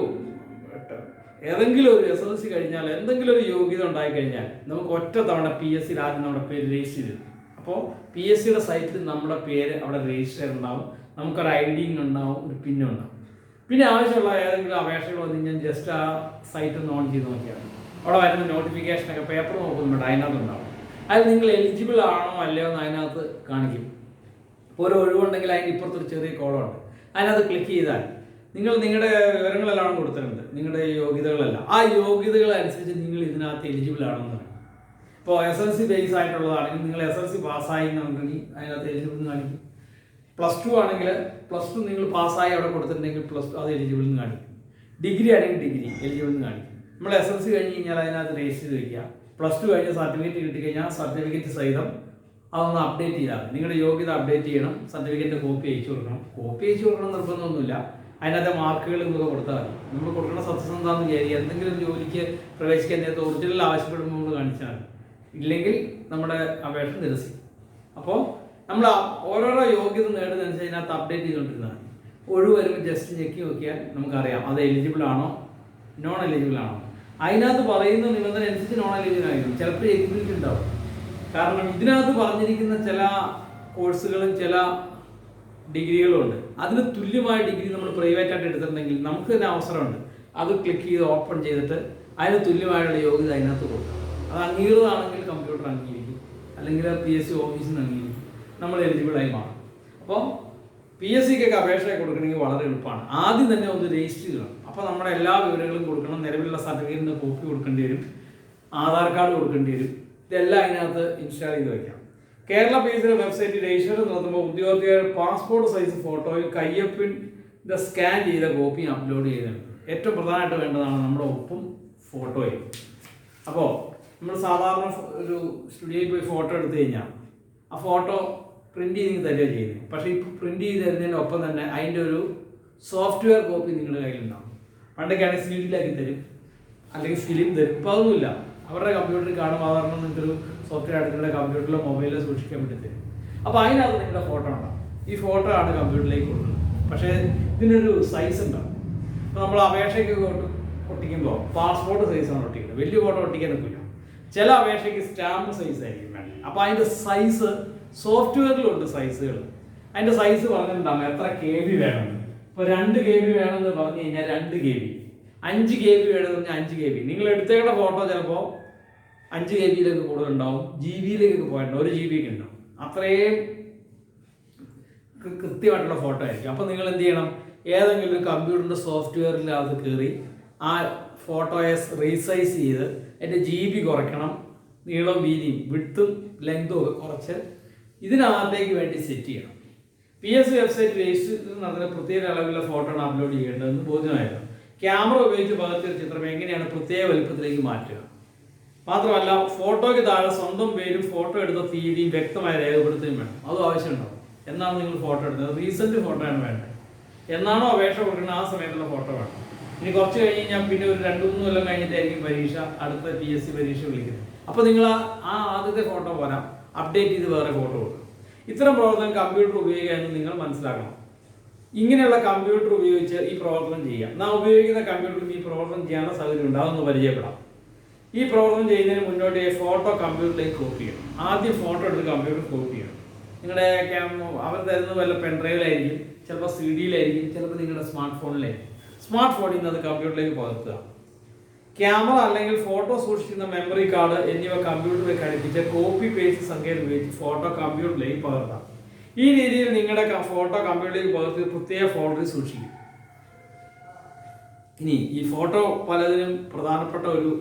ഏതെങ്കിലും ഒരു SSLC കഴിഞ്ഞാൽ എന്തെങ്കിലും ഒരു യോഗ്യത ഉണ്ടായിക്കഴിഞ്ഞാൽ നമുക്ക് ഒറ്റ തവണ PSCയിൽ ആദ്യം നമ്മുടെ പേര് രജിസ്റ്റർ ചെയ്തു. അപ്പോൾ PSCയുടെ സൈറ്റിൽ നമ്മുടെ പേര് അവിടെ രജിസ്റ്റർ ഉണ്ടാവും. നമുക്കൊരു ID ഉണ്ടാവും, ഒരു പിന്നും ഉണ്ടാവും. പിന്നെ ആവശ്യമുള്ള ഏതെങ്കിലും അപേക്ഷകൾ വന്നു കഴിഞ്ഞാൽ ജസ്റ്റ് ആ സൈറ്റ് ഒന്ന് ഓൺ ചെയ്ത് നോക്കിയാണ് അവിടെ വരുന്ന നോട്ടിഫിക്കേഷനൊക്കെ പേപ്പർ നോക്കുന്നുണ്ട്, അതിനകത്ത് ഉണ്ടാവും. അത് നിങ്ങൾ എലിജിബിൾ ആണോ അല്ലയോ എന്ന് അതിനകത്ത് കാണിക്കും. ഒരു ഒഴിവുണ്ടെങ്കിൽ അതിൻ്റെ ഇപ്പുറത്തൊരു ചെറിയ കോളമുണ്ട്, അതിനകത്ത് ക്ലിക്ക് ചെയ്താൽ നിങ്ങളുടെ വിവരങ്ങളെല്ലാം കൊടുത്തിട്ടുണ്ട്, നിങ്ങളുടെ യോഗ്യതകളെല്ലാം. ആ യോഗ്യതകൾ അനുസരിച്ച് നിങ്ങൾ ഇതിനകത്ത് എലിജിബിൾ ആണോ എന്ന്. ഇപ്പോൾ SSLC ബേസ് ആയിട്ടുള്ളതാണെങ്കിൽ നിങ്ങൾ SSLC പാസ്സായി എന്നുണ്ടെങ്കിൽ അതിനകത്ത് എലിജിബിൾ എന്ന് കാണിക്കും. +2 ആണെങ്കിൽ +2 നിങ്ങൾ പാസ്സായി അവിടെ കൊടുത്തിട്ടുണ്ടെങ്കിൽ +2 അത് എലിജിബിൾ എന്ന് കാണിക്കും. ഡിഗ്രി ആണെങ്കിൽ ഡിഗ്രി എലിജിബിൾ എന്ന് കാണിക്കും. നമ്മൾ SSLC കഴിഞ്ഞ് കഴിഞ്ഞാൽ അതിനകത്ത് രജിസ്റ്റർ ചെയ്ത് വയ്ക്കുക. +2 കഴിഞ്ഞ് സർട്ടിഫിക്കറ്റ് കിട്ടിക്കഴിഞ്ഞാൽ സർട്ടിഫിക്കറ്റ് സഹിതം അതൊന്ന് അപ്ഡേറ്റ് ചെയ്താൽ നിങ്ങളുടെ യോഗ്യത അപ്ഡേറ്റ് ചെയ്യണം. സർട്ടിഫിക്കറ്റിൻ്റെ കോപ്പി അയച്ചു കൊടുക്കണം. കോപ്പി അയച്ചു കൊടുക്കണം നിർബന്ധമൊന്നുമില്ല. അതിനകത്തെ മാർക്കുകൾ നിങ്ങൾക്ക് കൊടുത്താൽ മതി. നമ്മൾ കൊടുക്കുന്ന സത്യസന്ധതാന്ന് വിചാരിക്കുക. എന്തെങ്കിലും ജോലിക്ക് പ്രവേശിക്കാൻ നേരത്തെ ഒറിജിനൽ ആവശ്യപ്പെടുമ്പോൾ നമ്മൾ കാണിച്ചാൽ ഇല്ലെങ്കിൽ നമ്മുടെ അപേക്ഷ നിരസിക്കും. അപ്പോൾ നമ്മൾ ഓരോരോ യോഗ്യത നേടുന്നതനുസരിച്ച് അതിനകത്ത് അപ്ഡേറ്റ് ചെയ്തുകൊണ്ടിരുന്നതാണ്. ഒഴിവ് വരുമ്പോൾ ജസ്റ്റ് ഞെക്കി നോക്കിയാൽ നമുക്കറിയാം അത് എലിജിബിൾ ആണോ നോൺ എലിജിബിൾ ആണോ. അതിനകത്ത് പറയുന്ന നിബന്ധന അനുസരിച്ച് നോൺ എലിജിബിൾ ആയിരിക്കും, ചിലപ്പോൾ എലിജിബിലിറ്റി ഉണ്ടാവും. കാരണം ഇതിനകത്ത് പറഞ്ഞിരിക്കുന്ന ചില കോഴ്സുകളും ചില ഡിഗ്രികളും ഉണ്ട്. അതിന് തുല്യമായ ഡിഗ്രി നമ്മൾ പ്രൈവറ്റായിട്ട് എടുത്തിട്ടുണ്ടെങ്കിൽ നമുക്ക് തന്നെ അവസരമുണ്ട്. അത് ക്ലിക്ക് ചെയ്ത് ഓപ്പൺ ചെയ്തിട്ട് അതിന് തുല്യമായുള്ള യോഗ്യത അതിനകത്ത് കൊടുക്കാം. അത് അംഗീകൃതമാണെങ്കിൽ കമ്പ്യൂട്ടർ അംഗീകരിക്കും, അല്ലെങ്കിൽ PSC ഓഫീസിൽ നിന്ന് അംഗീകരിക്കും, നമ്മൾ എലിജിബിളായി മാറും. അപ്പോൾ PSCക്കൊക്കെ അപേക്ഷ കൊടുക്കണമെങ്കിൽ വളരെ എളുപ്പമാണ്. ആദ്യം തന്നെ ഒന്ന് രജിസ്റ്റർ ചെയ്യണം. അപ്പോൾ നമ്മുടെ എല്ലാ വിവരങ്ങളും കൊടുക്കണം. നിലവിലുള്ള സർട്ടിഫിക്കറ്റിൻ്റെ കോപ്പി കൊടുക്കേണ്ടി വരും, ആധാർ കാർഡ് കൊടുക്കേണ്ടി വരും. ഇതെല്ലാം അതിനകത്ത് ഇൻസ്റ്റാൾ ചെയ്ത് വയ്ക്കാം. കേരള PSCയുടെ വെബ്സൈറ്റിൽ രജിസ്റ്റർ നടത്തുമ്പോൾ ഉദ്യോഗാർത്ഥികളുടെ പാസ്പോർട്ട് സൈസ് ഫോട്ടോയും കയ്യൊപ്പിൻ്റെ സ്കാൻ ചെയ്ത കോപ്പിയും അപ്ലോഡ് ചെയ്തിട്ടുണ്ട്. ഏറ്റവും പ്രധാനമായിട്ട് വേണ്ടതാണ് നമ്മുടെ ഒപ്പും ഫോട്ടോയും. അപ്പോൾ നമ്മൾ സാധാരണ ഒരു സ്റ്റുഡിയോയിൽ പോയി ഫോട്ടോ എടുത്തു കഴിഞ്ഞാൽ ആ ഫോട്ടോ പ്രിന്റ് ചെയ്ത് തരിക ചെയ്യുന്നത്. പക്ഷേ ഇപ്പോൾ പ്രിന്റ് ചെയ്ത് തരുന്നതിനൊപ്പം തന്നെ അതിൻ്റെ ഒരു സോഫ്റ്റ്വെയർ കോപ്പി നിങ്ങളുടെ കയ്യിലുണ്ടാകും. പണ്ടൊക്കെയാണെങ്കിൽ CD-യിലാക്കി തരും, അല്ലെങ്കിൽ ഫിലിം തരും. ഇപ്പോൾ അതൊന്നുമില്ല. അവരുടെ കമ്പ്യൂട്ടറിൽ കാണും. സാധാരണ നിങ്ങൾക്കൊരു സോഫ്റ്റ്വെയർ ആയിട്ട് നിങ്ങളുടെ കമ്പ്യൂട്ടറിലോ മൊബൈലിലോ സൂക്ഷിക്കാൻ വേണ്ടി തരും. അപ്പോൾ അതിനകത്ത് നിങ്ങളുടെ ഫോട്ടോ ഉണ്ടാകും. ഈ ഫോട്ടോ ആണ് കമ്പ്യൂട്ടറിലേക്ക് കൊടുക്കുന്നത്. പക്ഷേ ഇതിനൊരു സൈസ് ഉണ്ടാകും. ഇപ്പോൾ നമ്മൾ അപേക്ഷയ്ക്ക് ഒട്ടിക്കുമ്പോൾ പാസ്പോർട്ട് സൈസാണ് ഒട്ടിക്കുന്നത്. വലിയ ഫോട്ടോ ഒട്ടിക്കാൻ ഒക്കില്ല. ചില അപേക്ഷയ്ക്ക് സ്റ്റാമ്പ് സൈസ് ആയിരിക്കും വേണ്ടത്. അപ്പോൾ അതിൻ്റെ സൈസ് സോഫ്റ്റ്വെയറിലുണ്ട് സൈസുകൾ. അതിൻ്റെ സൈസ് പറഞ്ഞിട്ടുണ്ടാകും എത്ര KB വേണമെന്ന്. ഇപ്പോൾ 2 KB വേണമെന്ന് പറഞ്ഞു കഴിഞ്ഞാൽ 2 KB, 5 KB വേണമെന്ന് പറഞ്ഞാൽ 5 KB. നിങ്ങൾ എടുത്തേക്കുന്ന ഫോട്ടോ ചിലപ്പോൾ 5 KB കൂടുതലുണ്ടാവും, GB പോയിട്ടുണ്ടാവും, 1 GB ഉണ്ടാവും. അത്രയും കൃത്യമായിട്ടുള്ള ഫോട്ടോ ആയിരിക്കും. അപ്പോൾ നിങ്ങൾ എന്ത് ചെയ്യണം, ഏതെങ്കിലും ഒരു കമ്പ്യൂട്ടറിൻ്റെ സോഫ്റ്റ്വെയറിൽ അത് കയറി ആ ഫോട്ടോയെ റീസൈസ് ചെയ്ത് അതിൻ്റെ GB കുറയ്ക്കണം. നീളം വീതിയും വിഡ്ത്തും ലെങ്തും ഒക്കെ കുറച്ച് ഇതിനകത്തേക്ക് വേണ്ടി സെറ്റ് ചെയ്യണം. PSC വെബ്സൈറ്റ് രജിസ്റ്റർ നടത്തുന്ന പ്രത്യേക അളവിലുള്ള ഫോട്ടോ ആണ് അപ്ലോഡ് ചെയ്യേണ്ടതെന്ന് ബോധ്യമായിരുന്നു. ക്യാമറ ഉപയോഗിച്ച് പകർത്തിയ ചിത്രം എങ്ങനെയാണ് പ്രത്യേക വലുപ്പത്തിലേക്ക് മാറ്റുക. മാത്രമല്ല ഫോട്ടോയ്ക്ക് താഴെ സ്വന്തം പേരും ഫോട്ടോ എടുത്ത തീയതിയും വ്യക്തമായി രേഖപ്പെടുത്തുകയും വേണം. അതും ആവശ്യമുണ്ടാവും. എന്നാണ് നിങ്ങൾ ഫോട്ടോ എടുത്തത്, റീസെന്റ് ഫോട്ടോയാണ് വേണ്ടത്. എന്നാണോ അപേക്ഷ കൊടുക്കുന്നത് ആ സമയത്തുള്ള ഫോട്ടോ വേണം. ഇനി കുറച്ച് കഴിഞ്ഞ് കഴിഞ്ഞാൽ പിന്നെ ഒരു 2-3 കൊല്ലം കഴിഞ്ഞിട്ടായിരിക്കും പരീക്ഷ, അടുത്ത PSC പരീക്ഷ വിളിക്കുന്നത്. അപ്പോൾ നിങ്ങൾ ആ ആദ്യത്തെ ഫോട്ടോ പോരാ, അപ്ഡേറ്റ് ചെയ്ത് വേറെ ഫോട്ടോ കൊടുക്കും. ഇത്തരം പ്രവർത്തനം കമ്പ്യൂട്ടർ ഉപയോഗിക്കുക എന്ന് നിങ്ങൾ മനസ്സിലാക്കണം. ഇങ്ങനെയുള്ള കമ്പ്യൂട്ടർ ഉപയോഗിച്ച് ഈ പ്രവർത്തനം ചെയ്യാം. നാം ഉപയോഗിക്കുന്ന കമ്പ്യൂട്ടറിൽ ഈ പ്രവർത്തനം ചെയ്യാനുള്ള സൗകര്യം ഉണ്ട്. അതൊന്ന് പരിചയപ്പെടാം. ഈ പ്രവർത്തനം ചെയ്യുന്നതിന് മുന്നോട്ട് ഫോട്ടോ കമ്പ്യൂട്ടറിലേക്ക് കോപ്പി ചെയ്യണം. ആദ്യം ഫോട്ടോ എടുത്ത് കമ്പ്യൂട്ടർ കോപ്പി ചെയ്യണം. നിങ്ങളുടെ അവർ തരുന്നത് വല്ല പെൻഡ്രൈവിലായിരിക്കും, ചിലപ്പോൾ CD-യിലായിരിക്കും, ചിലപ്പോൾ നിങ്ങളുടെ സ്മാർട്ട് ഫോണിലായിരിക്കും. സ്മാർട്ട് ഫോണിൽ നിന്ന് അത് കമ്പ്യൂട്ടറിലേക്ക് പകർത്തുക. ക്യാമറ അല്ലെങ്കിൽ ഫോട്ടോ സൂക്ഷിക്കുന്ന മെമ്മറി കാർഡ് എന്നിവ കമ്പ്യൂട്ടറിൽ ഘടിപ്പിച്ച് കോപ്പി പേസ്റ്റ് സങ്കേതം ഉപയോഗിച്ച് ഫോട്ടോ കമ്പ്യൂട്ടറിലേക്ക് പകർത്താം. ഈ രീതിയിൽ നിങ്ങളുടെ ഫോട്ടോ കമ്പ്യൂട്ടറിലേക്ക് പകർത്തി പ്രത്യേക ഫോൾഡറിൽ സൂക്ഷിക്കും. ഇനി ഈ ഫോട്ടോ പലതിനും പ്രധാനപ്പെട്ട ഒരു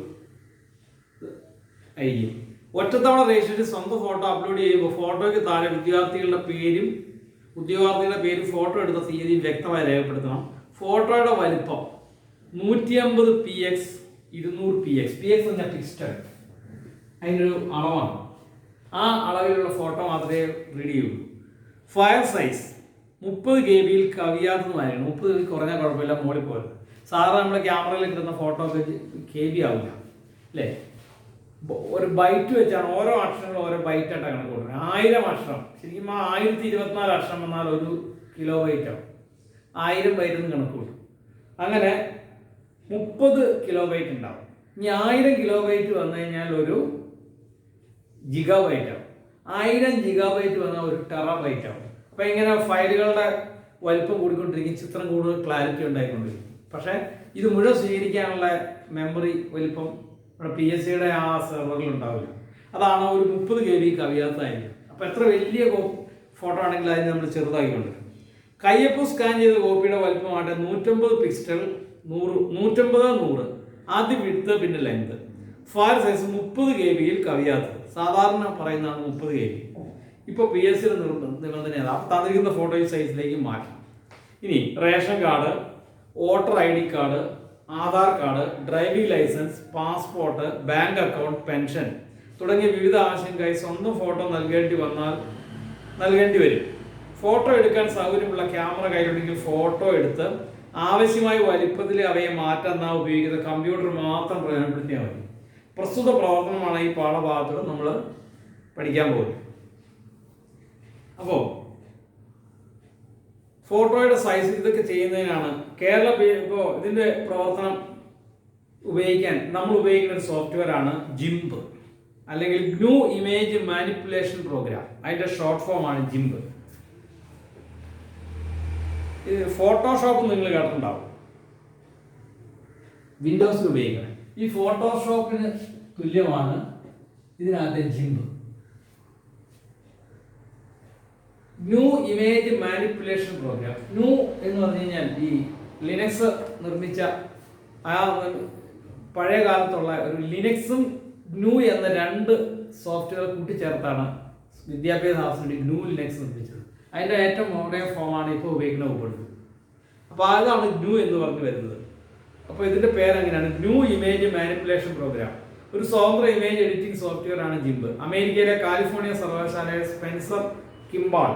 ആയിരിക്കും. ഒറ്റത്തവണ രജിസ്റ്റർ സ്വന്തം ഫോട്ടോ അപ്ലോഡ് ചെയ്യുമ്പോൾ ഫോട്ടോയ്ക്ക് താഴെ ഉദ്യോഗാർത്ഥികളുടെ പേരും ഫോട്ടോ എടുത്ത തീയതിയും വ്യക്തമായി രേഖപ്പെടുത്തണം. ഫോട്ടോയുടെ വലിപ്പം 150px 200px. PX പറഞ്ഞാൽ പിക്സൽ, അതിനൊരു അളവാണ്. ആ അളവിലുള്ള ഫോട്ടോ മാത്രമേ റീഡ് ചെയ്യുള്ളൂ. File size 30 KB കവിയാത്തതുമായിരിക്കണം. 30 KB കുറഞ്ഞാൽ കുഴപ്പമില്ല, മോളിൽ പോയത്. സാധാരണ നമ്മുടെ ക്യാമറയിൽ കിട്ടുന്ന ഫോട്ടോ ഒക്കെ KB ആവില്ല അല്ലേ. ഒരു ബൈറ്റ് വെച്ചാണ് ഓരോ അക്ഷരങ്ങളും ഓരോ ബൈറ്റായിട്ടാണ് കണക്ക് കൊടുക്കുന്നത്. 1000 അക്ഷരം ശരിക്കും 1024 അക്ഷരം എന്നാൽ 1 KB ആവും. 1000 ബൈറ്റ് എന്ന് കണക്ക് കൂട്ടും. അങ്ങനെ 30 KB ഉണ്ടാവും. ഇനി 1000 KB വന്നു കഴിഞ്ഞാൽ 1 GB ആവും. 1000 GB വന്നാൽ 1 TB ആവും. അപ്പം ഇങ്ങനെ ഫയലുകളുടെ വലിപ്പം കൂടിക്കൊണ്ടിരിക്കും, ചിത്രം കൂടുതൽ ക്ലാരിറ്റി ഉണ്ടായിക്കൊണ്ടിരിക്കും. പക്ഷേ ഇത് മുഴുവൻ സ്വീകരിക്കാനുള്ള മെമ്മറി വലിപ്പം PSCയുടെ ആ സെർവറിൽ ഉണ്ടാവില്ല. അതാണ് ഒരു 30 KB കവിയാത്തതായിരിക്കും. അപ്പോൾ എത്ര വലിയ ഫോട്ടോ ആണെങ്കിലും അതിന് നമ്മൾ ചെറുതാക്കിക്കൊണ്ടിരിക്കും. കയ്യൊപ്പ് സ്കാൻ ചെയ്ത കോപ്പിയുടെ വലിപ്പമായിട്ട് 150 പിക്സൽ 150-100 ആദ്യം വിഡ്ത്ത് പിന്നെ ലെങ്ത്. File size 30 KB കവിയാത്തത്. സാധാരണ പറയുന്നതാണ് 30 KB. ഇപ്പോൾ PSCയുടെ നിബന്ധനയാണ്. അപ്പോൾ തന്നിരിക്കുന്ന ഫോട്ടോ ഈ സൈസിലേക്ക് മാറ്റണം. ഇനി ration card, voter ID card, Aadhaar card, driving licence, passport, bank account, pension തുടങ്ങിയ വിവിധ ആവശ്യങ്ങൾക്കായി സ്വന്തം ഫോട്ടോ നൽകേണ്ടി വരും. ഫോട്ടോ എടുക്കാൻ സൗകര്യമുള്ള ക്യാമറ കയ്യിലുണ്ടെങ്കിൽ ഫോട്ടോ എടുത്ത് ആവശ്യമായ വലിപ്പത്തിൽ അവയെ മാറ്റാൻ നാം ഉപയോഗിക്കുന്ന കമ്പ്യൂട്ടർ മാത്രം പ്രയോജനപ്പെടുത്തിയാൽ മതി. പ്രസ്തുത പ്രവർത്തനമാണ് ഈ പാഠഭാഗത്തോട് നമ്മൾ പഠിക്കാൻ പോകുന്നത്. അപ്പോൾ ഫോട്ടോയുടെ സൈസ് ഇതൊക്കെ ചെയ്യുന്നതിനാണ് ഇപ്പോൾ ഇതിൻ്റെ പ്രവർത്തനം ഉപയോഗിക്കാൻ നമ്മൾ ഉപയോഗിക്കുന്ന ഒരു സോഫ്റ്റ്വെയർ ആണ് ജിംബ് അല്ലെങ്കിൽ ഗ്നു ഇമേജ് മാനിപ്പുലേഷൻ പ്രോഗ്രാം. അതിൻ്റെ ഷോർട്ട് ഫോം ആണ് ജിംബ്. ഫോട്ടോഷോപ്പ് നിങ്ങൾ കേട്ടിട്ടുണ്ടാവും, വിൻഡോസിൽ ഉപയോഗിക്കണം. ഈ ഫോട്ടോഷോപ്പിന് തുല്യമാണ് ഇതിനകത്തെ GIMP. GNU image manipulation programme. GNU എന്ന് പറഞ്ഞു കഴിഞ്ഞാൽ ഈ ലിനക്സ് നിർമ്മിച്ച പഴയ കാലത്തുള്ള ഒരു ലിനക്സും ഗ്നു എന്ന രണ്ട് സോഫ്റ്റ്വെയർ കൂട്ടിച്ചേർത്താണ് വിദ്യാഭ്യാസ ആവശ്യത്തിന് ഗ്നു ലിനക്സ് നിർമ്മിച്ചത്. അതിൻ്റെ ഏറ്റവും മോഡേൺ ഫോമാണ് ഇപ്പോൾ ഉപയോഗിക്കുന്ന ഉബുണ്ടു. അപ്പോൾ അതാണ് ഗ്നു എന്ന് പറഞ്ഞു വരുന്നത്. അപ്പോൾ ഇതിൻ്റെ പേരെങ്ങനെയാണ്? GNU image manipulation program. ഒരു സ്വതന്ത്ര ഇമേജ് എഡിറ്റിംഗ് സോഫ്റ്റ്വെയർ ആണ് ജിംബ്. അമേരിക്കയിലെ കാലിഫോർണിയ സർവകലാശാലയിലെ സ്പെൻസർ കിംബാൾ,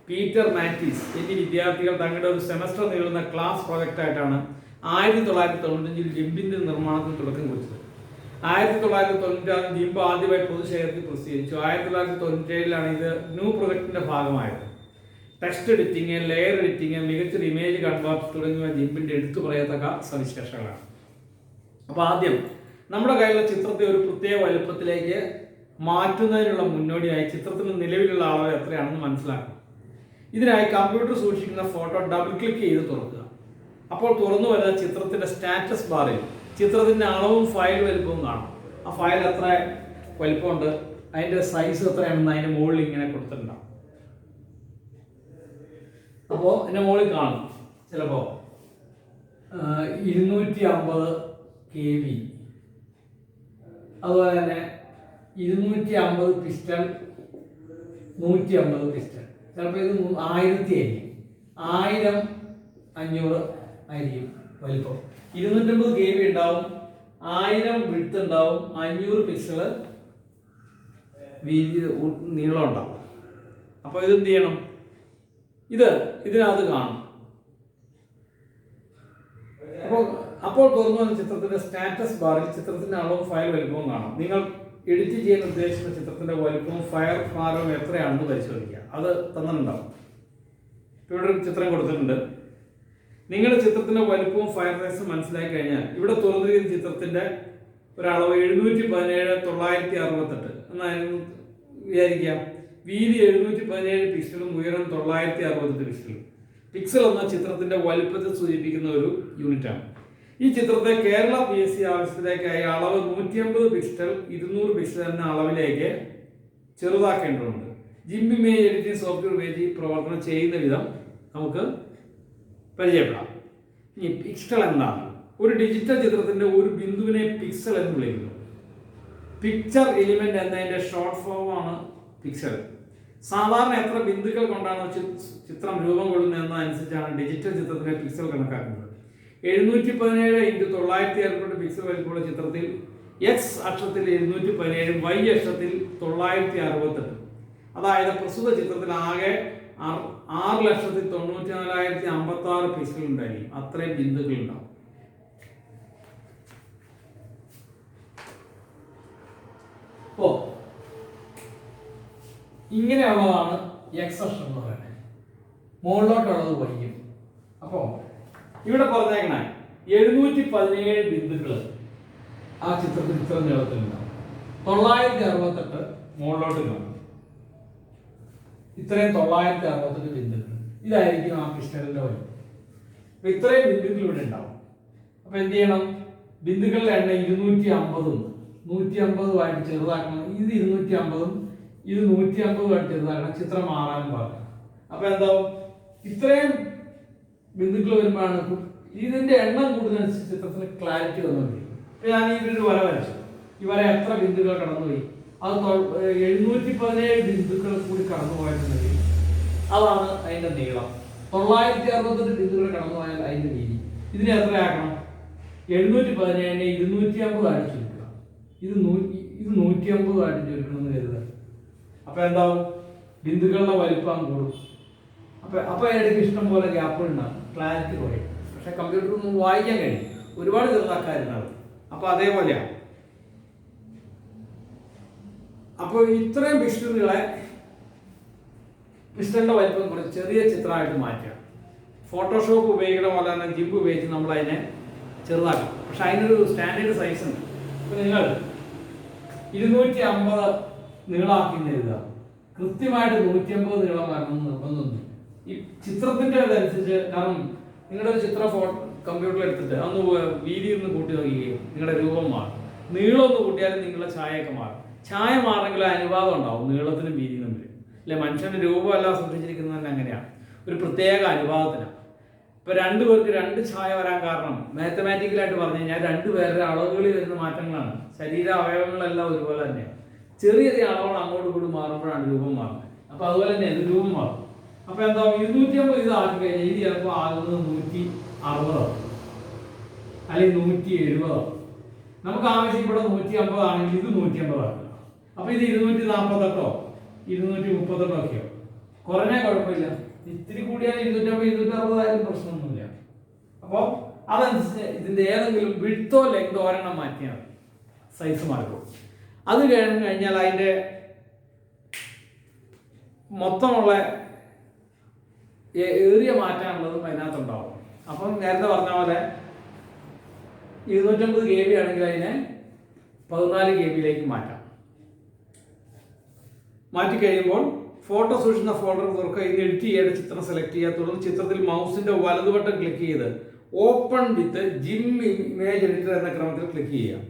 പീറ്റർ മാറ്റിസ് എന്നീ വിദ്യാർത്ഥികൾ തങ്ങളുടെ ഒരു സെമസ്റ്റർ നീളുന്ന ക്ലാസ് പ്രോജക്റ്റായിട്ടാണ് 1995 ജിംബിന്റെ നിർമ്മാണത്തിന് തുടക്കം കുറിച്ചത്. 1996 ജിംബ് ആദ്യമായി പൊതുശേഖരത്തിൽ പ്രസിദ്ധീകരിച്ചു. 1997 ഇത് ന്യൂ പ്രൊജക്ടിന്റെ ഭാഗമായത്. ടെക്സ്റ്റ് എഡിറ്റിംഗ്, ലെയർ എഡിറ്റിംഗ്, മികച്ചൊരു ഇമേജ് കൺവേർട്ട് തുടങ്ങിയവ ജിംബിന്റെ എടുത്തു പറയത്തക്ക സവിശേഷതകളാണ്. അപ്പോൾ ആദ്യം നമ്മുടെ കയ്യിലുള്ള ചിത്രത്തെ ഒരു പ്രത്യേക വലുപ്പത്തിലേക്ക് മാറ്റുന്നതിനുള്ള മുന്നോടിയായി ചിത്രത്തിന് നിലവിലുള്ള അളവ് എത്രയാണെന്ന് മനസ്സിലാക്കണം. ഇതിനായി കമ്പ്യൂട്ടർ സൂക്ഷിക്കുന്ന ഫോട്ടോ ഡബിൾ ക്ലിക്ക് ചെയ്ത് തുറക്കുക. അപ്പോൾ തുറന്നു വരുന്ന ചിത്രത്തിന്റെ സ്റ്റാറ്റസ് ബാറിൽ ചിത്രത്തിന്റെ അളവും ഫയൽ വലുപ്പവും കാണും. ആ ഫയൽ എത്ര വലുപ്പമുണ്ട്, അതിന്റെ സൈസ് എത്രയാണെന്ന് അതിന്റെ മുകളിൽ ഇങ്ങനെ കൊടുത്തിട്ടുണ്ടാവും. അപ്പോൾ ഇതിന്റെ മുകളിൽ കാണും ചിലപ്പോൾ 250 KB, അതുപോലെ തന്നെ 250 പിസ്റ്റൺ, 150 പിസ്റ്റൺ. ചിലപ്പോൾ ഇത് 1000 ആയിരിക്കും, 1500 ആയിരിക്കും വലിപ്പം. 250 KB ഉണ്ടാവും, 1000 വിഡ്ത്ത് ഉണ്ടാവും, 500 പിക്സൽ വീതി നീളം ഉണ്ടാവും. അപ്പോൾ ഇതെന്ത് ചെയ്യണം? ഇതിനകത്ത് കാണും. അപ്പോൾ തുറന്നു വന്ന ചിത്രത്തിന്റെ സ്റ്റാറ്റസ് ബാറിൽ ചിത്രത്തിന്റെ അളവും ഫയൽ വലുപ്പവും കാണാം. നിങ്ങൾ എഡിറ്റ് ചെയ്യാൻ ഉദ്ദേശിക്കുന്ന ചിത്രത്തിന്റെ വലുപ്പവും ഫയൽ ഭാരവും എത്രയാണെന്ന് പരിശോധിക്കുക. അത് തന്നിട്ടുണ്ടാവും. ഇവിടെ ഒരു ചിത്രം കൊടുത്തിട്ടുണ്ട്. നിങ്ങളുടെ ചിത്രത്തിന്റെ വലുപ്പവും ഫയൽ സൈസും മനസ്സിലാക്കി കഴിഞ്ഞാൽ ഇവിടെ തുറന്നിരിക്കുന്ന ചിത്രത്തിന്റെ ഒരളവ് 717,968 എന്നായിരുന്നു വിചാരിക്കുക. വീതി 717 പിക്സലും ഉയരം 968 പിക്സലും. പിക്സൽ എന്ന ചിത്രത്തിന്റെ വലുപ്പത്തെ സൂചിപ്പിക്കുന്ന ഒരു യൂണിറ്റാണ്. ഈ ചിത്രത്തെ കേരള PSC ആവശ്യത്തിലേക്കായി അളവ് 150 പിക്സൽ 200 പിക്സൽ എന്ന അളവിലേക്ക് ചെറുതാക്കേണ്ടതുണ്ട്. ജിംബ് ഇമേജ് എഡിറ്റിംഗ് സോഫ്റ്റ്വെയർ ഉപയോഗിച്ച് ഈ പ്രവർത്തനം ചെയ്യുന്ന വിധം നമുക്ക് പരിചയപ്പെടാം. ഇനി പിക്സൽ എന്താണ്? ഒരു ഡിജിറ്റൽ ചിത്രത്തിന്റെ ഒരു ബിന്ദുവിനെ പിക്സൽ എന്ന് വിളിക്കുന്നു. പിക്ചർ എലിമെന്റ് എന്നതിന്റെ ഷോർട്ട് ഫോമാണ് പിക്സൽ. സാധാരണ എത്ര ബിന്ദുക്കൾ കൊണ്ടാണ് ചിത്രം രൂപം കൊള്ളുന്നത് എന്നതനുസരിച്ചാണ് ഡിജിറ്റൽ ചിത്രത്തിന്റെ പിക്സൽ കണക്കാക്കുന്നത്. 717 × 968 പിക്സൽ വലിപ്പമുള്ള ചിത്രത്തിൽ X അക്ഷത്തിൽ 717, Y അക്ഷത്തിൽ 968. അതായത് പ്രസ്തുത ചിത്രത്തിൽ ആകെ 6,94,056 പിക്സൽ ഉണ്ടായിരിക്കും. അത്രയും ബിന്ദുക്കൾ ഉണ്ടാവും. ഇങ്ങനെയുള്ളതാണ് X അക്ഷം എന്ന് പറയുന്നത്. മുകളിലോട്ടുള്ളത് വൈകും. അപ്പോൾ ഇവിടെ പറഞ്ഞേക്കണേ 717 ബിന്ദുക്കൾ ആ ചിത്രത്തിൽ ഇത്ര നീളത്തിലുണ്ടാവും. 968 മുകളിലോട്ട് കാണും. ഇത്രയും 968 ബിന്ദുക്കൾ. ഇതായിരിക്കും ആ പിസ്റ്റലിന്റെ വലുപ്പം. അപ്പൊ ഇത്രയും ബിന്ദുക്കൾ ഇവിടെ ഉണ്ടാവും. അപ്പൊ എന്ത് ചെയ്യണം? ബിന്ദുക്കളുടെ എണ്ണം 250 150 ചെറുതാക്കണം. ഇത് 250 ഇത് 150 ചെറുതാക്കണം. ചിത്രം മാറാൻ പാടില്ല. അപ്പൊ എന്താവും? ഇത്രയും ബിന്ദുക്കൾ വരുമ്പോഴാണ് ഇതിന്റെ എണ്ണം കൂടുന്നതനുസരിച്ച് ചിത്രത്തിന് ക്ലാരിറ്റി വന്നുകൊണ്ടിരിക്കും. ഞാൻ ഈ ഒരു വര വരച്ചു. ഈ വര എത്ര ബിന്ദുക്കൾ കടന്നുപോയി? അത് 717 ബിന്ദുക്കൾ കൂടി കടന്നു പോയിട്ടുണ്ടെങ്കിൽ അതാണ് അതിന്റെ നീളം. 968 ബിന്ദുക്കൾ കടന്നു പോയാൽ അതിന്റെ വീതി. ഇതിനെ എത്രയാക്കണം? 717 250 അടിച്ചു കിട്ടുക. ഇത് 150 ആയിട്ട് ചുരുക്കണമെന്ന് കരുതുക. അപ്പോൾ എന്താവും? ബിന്ദുക്കളുടെ വലിപ്പം കൂടും. അപ്പോൾ ഇടയ്ക്ക് ഇഷ്ടം പോലെ ഗ്യാപ്പുകൾ ഉണ്ടാകും, ക്ലാരിറ്റി കുറയും. പക്ഷേ കമ്പ്യൂട്ടർ ഒന്നും വായിക്കാൻ കഴിയും, ഒരുപാട് ചെറുതാക്കാരുണ്ടാവും. അപ്പോൾ അതേപോലെയാണ്. അപ്പോൾ ഇത്രയും പിസ്റ്റളുകളെ പിസ്റ്റളിൻ്റെ വലിപ്പം കുറച്ച് ചെറിയ ചിത്രമായിട്ട് മാറ്റുക. ഫോട്ടോഷോപ്പ് ഉപയോഗിക്കണ പോലെ തന്നെ ജിംബ് ഉപയോഗിച്ച് നമ്മളതിനെ ചെറുതാക്കാം. പക്ഷെ അതിനൊരു സ്റ്റാൻഡേർഡ് സൈസ് ഉണ്ട്. ഇപ്പോൾ നിങ്ങൾ 250 നീളമാക്കി എഴുതുക, കൃത്യമായിട്ട് 150 നീളം വരണമെന്ന് നിർബന്ധമൊന്നും. ഈ ചിത്രത്തിൻ്റെ ഇതനുസരിച്ച്, കാരണം നിങ്ങളുടെ ഒരു ചിത്രം കമ്പ്യൂട്ടറിൽ എടുത്തിട്ട് അന്ന് വീതി ഒന്ന് കൂട്ടി നോക്കുകയും നിങ്ങളുടെ രൂപം മാറും. നീളം ഒന്ന് കൂട്ടിയാലും നിങ്ങളുടെ ഛായയൊക്കെ മാറും. ഛായ മാറെങ്കിലും അനുപാതം ഉണ്ടാവും നീളത്തിനും വീതിയും തമ്മിൽ. അല്ലെ, മനുഷ്യന്റെ രൂപമെല്ലാം സൃഷ്ടിച്ചിരിക്കുന്നത് തന്നെ അങ്ങനെയാണ്, ഒരു പ്രത്യേക അനുപാതത്തിലാണ്. ഇപ്പൊ രണ്ടുപേർക്ക് 2 ഛായ വരാൻ കാരണം മാത്തമാറ്റിക്കലായിട്ട് പറഞ്ഞു കഴിഞ്ഞാൽ 2 പേരുടെ അളവുകളിൽ വരുന്ന മാറ്റങ്ങളാണ്. ശരീര അവയവങ്ങളെല്ലാം ഒരുപോലെ തന്നെയാണ്. ചെറിയ ചെറിയ അളവുകൾ അങ്ങോട്ടും ഇങ്ങോട്ടും മാറുമ്പോഴാണ് രൂപം മാറുന്നത്. അപ്പൊ അതുപോലെ തന്നെ ഇത് രൂപം മാറും. അപ്പൊ എന്താ 250 ഇത് ആക്കി കഴിഞ്ഞാൽ ഇത് ചിലപ്പോൾ ആകുന്നത് 160 അല്ലെങ്കിൽ 170. നമുക്ക് ആവശ്യം ഇവിടെ 150 ആണെങ്കിൽ ഇത് 150 ആക്കുക. അപ്പൊ ഇത് 248 238 ഒക്കെയോ, കുറഞ്ഞാൽ കുഴപ്പമില്ല. ഇത്തിരി കൂടിയാൽ 250 260 ആയാലും പ്രശ്നമൊന്നുമില്ല. അപ്പോൾ അതനുസരിച്ച് ഇതിന്റെ ഏതെങ്കിലും വിഡ്ത്തോ ലെങ്തോ ഒരെണ്ണം മാറ്റിയാൽ സൈസ് മാറിക്കും. അത് കഴിഞ്ഞാൽ അതിന്റെ മൊത്തമുള്ള ഏറിയ മാറ്റാനുള്ളതും അതിനകത്തുണ്ടാവും. അപ്പം നേരത്തെ പറഞ്ഞ പോലെ 250 KB ആണെങ്കിൽ അതിനെ 14 KB മാറ്റാം. മാറ്റിക്കഴിയുമ്പോൾ ഫോട്ടോ സൂക്ഷിക്കുന്ന ഫോൾഡർ തുറക്കുക. ഇത് എഡിറ്റ് ചെയ്യേണ്ട ചിത്രം സെലക്ട് ചെയ്യുക. തുടർന്ന് ചിത്രത്തിൽ മൗസിന്റെ വലതുവട്ടം ക്ലിക്ക് ചെയ്ത് ഓപ്പൺ വിത്ത് ജിം ഇമേജ് എഡിറ്റർ എന്ന ക്രമത്തിൽ ക്ലിക്ക് ചെയ്യുക.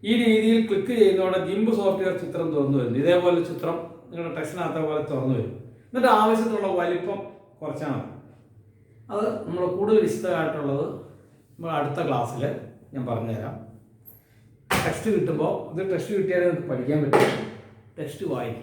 ഈ രീതിയിൽ ക്ലിക്ക് ചെയ്യുന്നതോടെ ജിംബ് സോഫ്റ്റ്വെയർ ചിത്രം തുറന്നു വരുന്നു. ഇതേപോലെ ചിത്രം നിങ്ങളുടെ ടെക്സ്റ്റിനകത്ത പോലെ തുറന്നു വരും. എന്നിട്ട് ആവശ്യത്തിനുള്ള വലിപ്പം കുറച്ചാൽ മതി. അത് നമ്മൾ കൂടുതൽ വിശദമായിട്ടുള്ളത് നമ്മൾ അടുത്ത ക്ലാസ്സിൽ ഞാൻ പറഞ്ഞുതരാം. ടെക്സ്റ്റ് കിട്ടുമ്പോൾ ഇത് ടെക്സ്റ്റ് കിട്ടിയാലേ നമുക്ക് പഠിക്കാൻ പറ്റും. ടെക്സ്റ്റ് വായിക്കുക.